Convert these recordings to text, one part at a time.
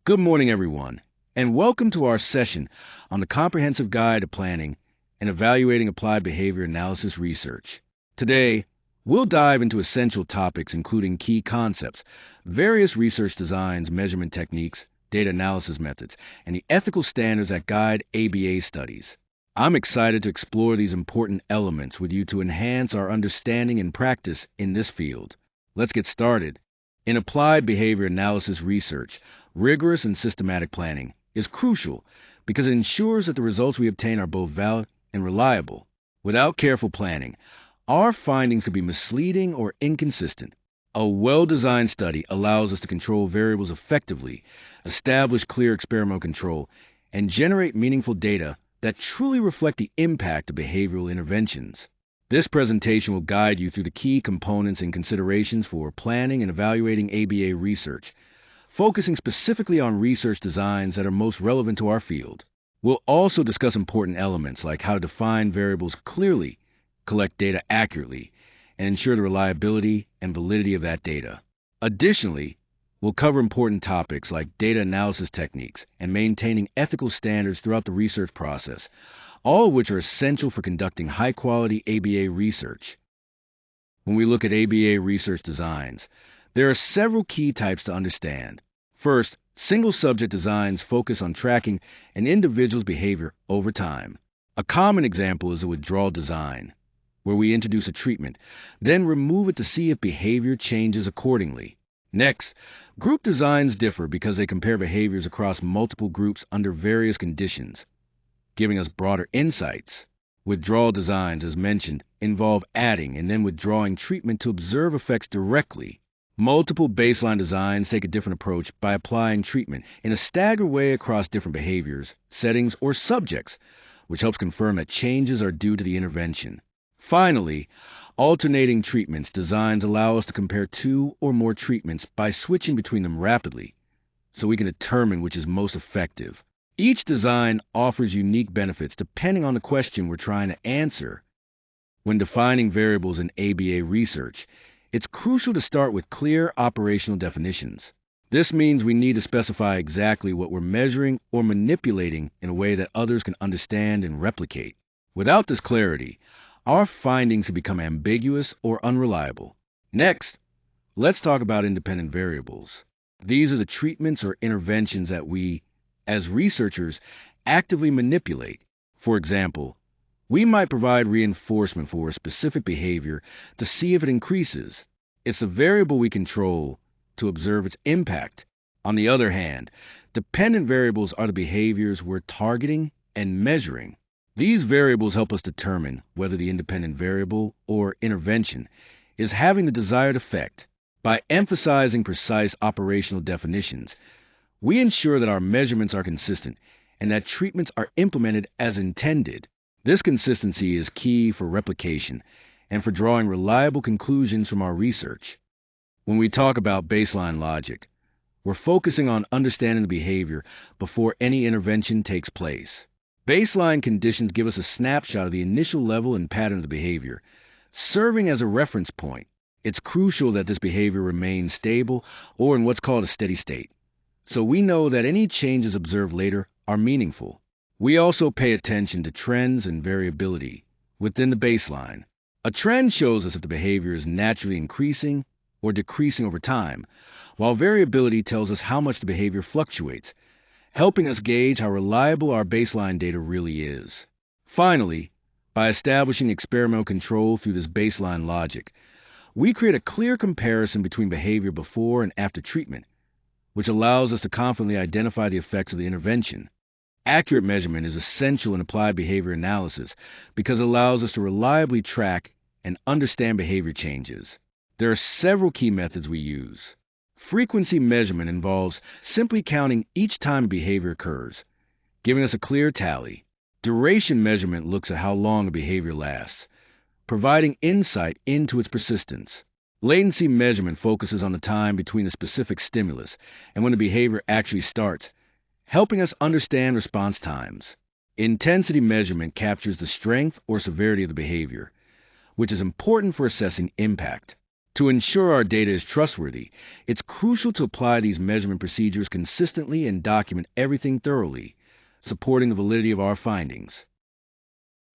Good morning, everyone, and welcome to our session on the Comprehensive Guide to Planning and Evaluating Applied Behavior Analysis Research. Today, we'll dive into essential topics including key concepts, various research designs, measurement techniques, data analysis methods, and the ethical standards that guide ABA studies. I'm excited to explore these important elements with you to enhance our understanding and practice in this field. Let's get started. In applied behavior analysis research, rigorous and systematic planning is crucial because it ensures that the results we obtain are both valid and reliable. Without careful planning, our findings could be misleading or inconsistent. A well-designed study allows us to control variables effectively, establish clear experimental control, and generate meaningful data that truly reflect the impact of behavioral interventions. This presentation will guide you through the key components and considerations for planning and evaluating ABA research, focusing specifically on research designs that are most relevant to our field. We'll also discuss important elements like how to define variables clearly, collect data accurately, and ensure the reliability and validity of that data. Additionally, we'll cover important topics like data analysis techniques and maintaining ethical standards throughout the research process, all of which are essential for conducting high-quality ABA research. When we look at ABA research designs, there are several key types to understand. First, single-subject designs focus on tracking an individual's behavior over time. A common example is a withdrawal design, where we introduce a treatment, then remove it to see if behavior changes accordingly. Next, group designs differ because they compare behaviors across multiple groups under various conditions, giving us broader insights. Withdrawal designs, as mentioned, involve adding and then withdrawing treatment to observe effects directly. Multiple baseline designs take a different approach by applying treatment in a staggered way across different behaviors, settings, or subjects, which helps confirm that changes are due to the intervention. Finally, alternating treatments designs allow us to compare two or more treatments by switching between them rapidly, so we can determine which is most effective. Each design offers unique benefits depending on the question we're trying to answer. When defining variables in ABA research, it's crucial to start with clear operational definitions. This means we need to specify exactly what we're measuring or manipulating in a way that others can understand and replicate. Without this clarity, our findings can become ambiguous or unreliable. Next, let's talk about independent variables. These are the treatments or interventions that we, as researchers, actively manipulate. For example, we might provide reinforcement for a specific behavior to see if it increases. It's a variable we control to observe its impact. On the other hand, dependent variables are the behaviors we're targeting and measuring. These variables help us determine whether the independent variable or intervention is having the desired effect. By emphasizing precise operational definitions, we ensure that our measurements are consistent and that treatments are implemented as intended. This consistency is key for replication and for drawing reliable conclusions from our research. When we talk about baseline logic, we're focusing on understanding the behavior before any intervention takes place. Baseline conditions give us a snapshot of the initial level and pattern of the behavior, serving as a reference point. It's crucial that this behavior remains stable or in what's called a steady state, so we know that any changes observed later are meaningful. We also pay attention to trends and variability within the baseline. A trend shows us if the behavior is naturally increasing or decreasing over time, while variability tells us how much the behavior fluctuates, helping us gauge how reliable our baseline data really is. Finally, by establishing experimental control through this baseline logic, we create a clear comparison between behavior before and after treatment, which allows us to confidently identify the effects of the intervention. Accurate measurement is essential in applied behavior analysis because it allows us to reliably track and understand behavior changes. There are several key methods we use. Frequency measurement involves simply counting each time a behavior occurs, giving us a clear tally. Duration measurement looks at how long a behavior lasts, providing insight into its persistence. Latency measurement focuses on the time between a specific stimulus and when the behavior actually starts, helping us understand response times. Intensity measurement captures the strength or severity of the behavior, which is important for assessing impact. To ensure our data is trustworthy, it's crucial to apply these measurement procedures consistently and document everything thoroughly, supporting the validity of our findings.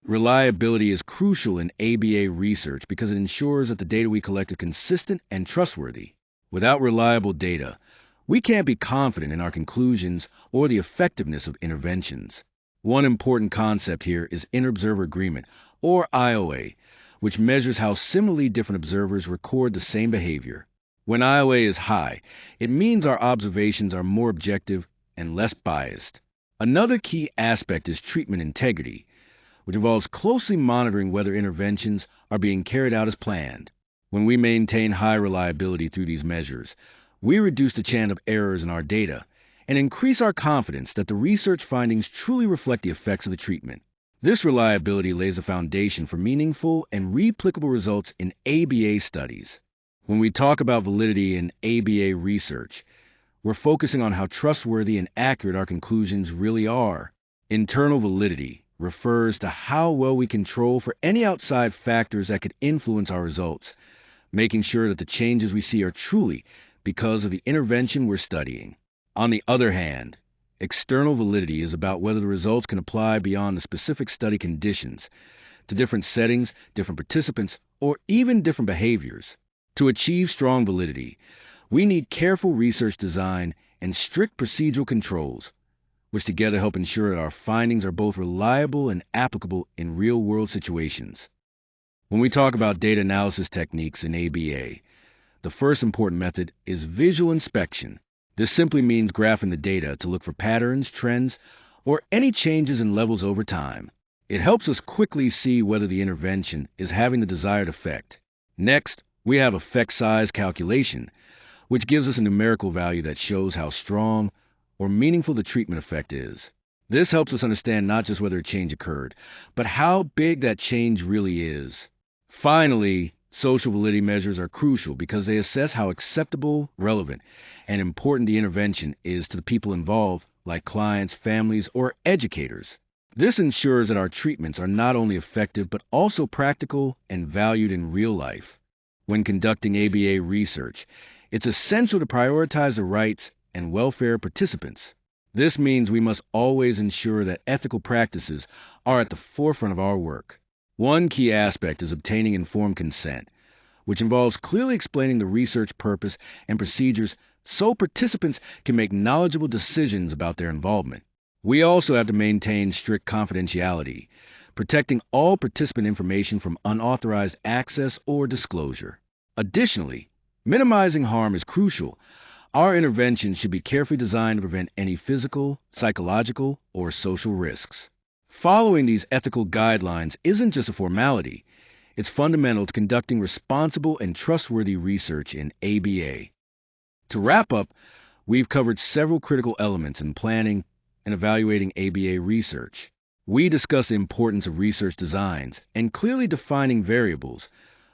Reliability is crucial in ABA research because it ensures that the data we collect is consistent and trustworthy. Without reliable data, we can't be confident in our conclusions or the effectiveness of interventions. One important concept here is inter-observer agreement, or IOA, which measures how similarly different observers record the same behavior. When IOA is high, it means our observations are more objective and less biased. Another key aspect is treatment integrity, which involves closely monitoring whether interventions are being carried out as planned. When we maintain high reliability through these measures, we reduce the chance of errors in our data and increase our confidence that the research findings truly reflect the effects of the treatment. This reliability lays a foundation for meaningful and replicable results in ABA studies. When we talk about validity in ABA research, we're focusing on how trustworthy and accurate our conclusions really are. Internal validity refers to how well we control for any outside factors that could influence our results, making sure that the changes we see are truly because of the intervention we're studying. On the other hand, external validity is about whether the results can apply beyond the specific study conditions to different settings, different participants, or even different behaviors. To achieve strong validity, we need careful research design and strict procedural controls, which together help ensure that our findings are both reliable and applicable in real-world situations. When we talk about data analysis techniques in ABA, the first important method is visual inspection. This simply means graphing the data to look for patterns, trends, or any changes in levels over time. It helps us quickly see whether the intervention is having the desired effect. Next, we have effect size calculation, which gives us a numerical value that shows how strong or meaningful the treatment effect is. This helps us understand not just whether a change occurred, but how big that change really is. Finally, social validity measures are crucial because they assess how acceptable, relevant, and important the intervention is to the people involved, like clients, families, or educators. This ensures that our treatments are not only effective but also practical and valued in real life. When conducting ABA research, it's essential to prioritize the rights and welfare of participants. This means we must always ensure that ethical practices are at the forefront of our work. One key aspect is obtaining informed consent, which involves clearly explaining the research purpose and procedures so participants can make knowledgeable decisions about their involvement. We also have to maintain strict confidentiality, protecting all participant information from unauthorized access or disclosure. Additionally, minimizing harm is crucial. Our interventions should be carefully designed to prevent any physical, psychological, or social risks. Following these ethical guidelines isn't just a formality, it's fundamental to conducting responsible and trustworthy research in ABA. To wrap up, we've covered several critical elements in planning and evaluating ABA research. We discussed the importance of research designs and clearly defining variables,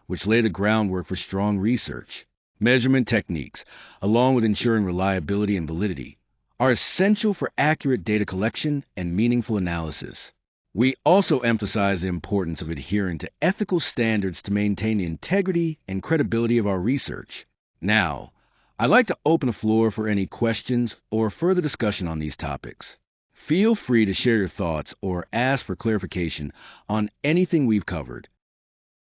which lay the groundwork for strong research. Measurement techniques, along with ensuring reliability and validity, are essential for accurate data collection and meaningful analysis. We also emphasize the importance of adhering to ethical standards to maintain the integrity and credibility of our research. Now, I'd like to open the floor for any questions or further discussion on these topics. Feel free to share your thoughts or ask for clarification on anything we've covered.